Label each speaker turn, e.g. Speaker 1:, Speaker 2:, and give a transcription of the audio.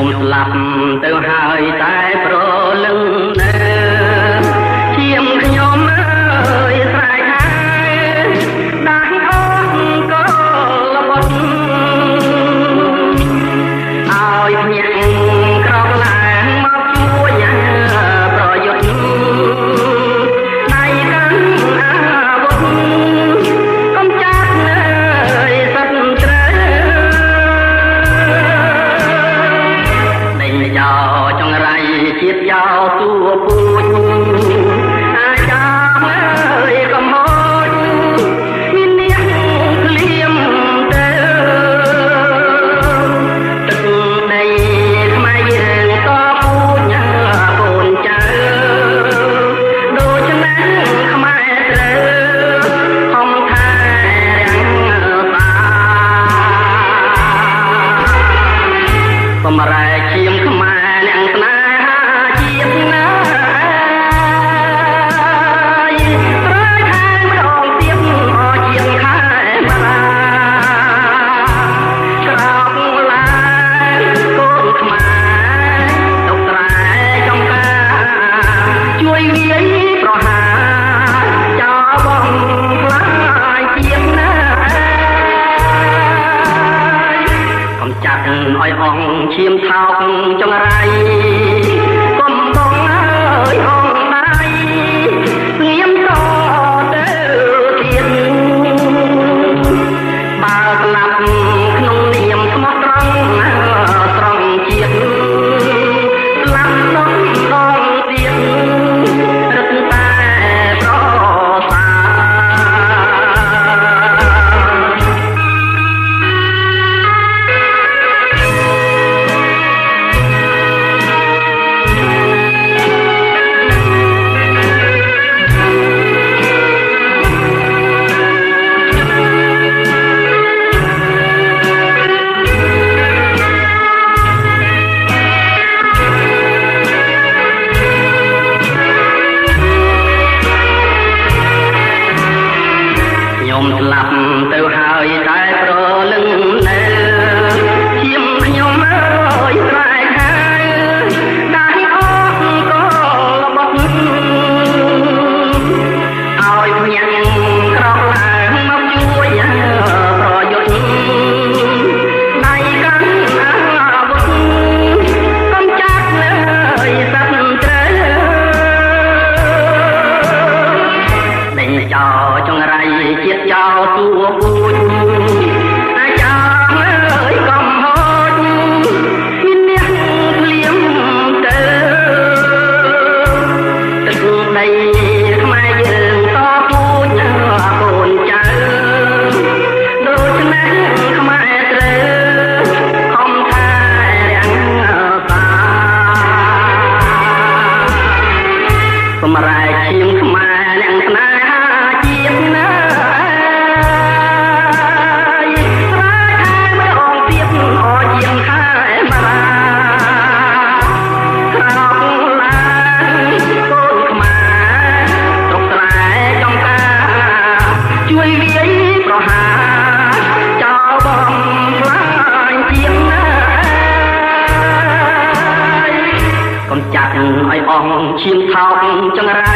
Speaker 1: ខ្ញុំស្លាប់ទៅហើយតែប្រលឹងនៅជាមខ្ញុំអើយស្រែកហើយដាស់អស់ក៏លបត់ឲ្យភ្ញាក់ក្រោកឡើងមកជួយប្រយុទ្ធដៃកាន់អាវុធកុំចាត់នៅសត្វត្រូវយោចង្រៃជាតិយោទួពូជអាចាមអើយកុំហូចមានអ្នកភ្លៀមទៅទឹកដីខ្មែរយើងក៏ពូជកូនចៅដូច្នេះខ្មែរត្រូវហំថែរាំងសាបំរែឈាមខ្មែរស្នេហាជាតិណាយត្រៃខែម្ដងទៀតអជាតិខែបារាក្រោកឡើងកូនខ្មែរទុកត្រែចំការជួយវាយប្រហារចោលបងខ្លាយជាតិណាកុំចាត់ឲ្យអស់ឈាមថោកចង្រៃកុំបងអើយអងដៃស្ងៀមតទៅទៀតបើស្លាប់ក្នុងនាមស្មោះត្រង់ត្រង់ជាតិស្លាប់ដល់ទៀតរឹតតែប្រសាខ្ញុំស្លាប់ទៅហើយតែប្រលឹងនៅជាមខ្ញុំអើយស្រែកហើយដាស់អស់ក៏លបត់ឲ្យភ្ញាក់ក្រោកឡើងមកជួយប្រយុទ្ធដៃកាន់អាវុធកុំចាត់លើសត្វត្រូវដេញចោលចង្រៃជាតិយោទួពូជអាចារ្យអើយកុំហូចមានអ្នកភ្លៀមទៅទឹកដីខ្មែរយើងក៏ពូជកូនចៅដូច្នេះខ្មែរត្រូវខំថែរាំងសាសម្រែកឈាមខ្មែរអ្នកស្នេហាជាតិណាជួយវាយប្រហារចោលបងខ្លាញ់ជាតិណាយកុំចាត់ឲ្យអស់ឈាមថោកចង្រៃ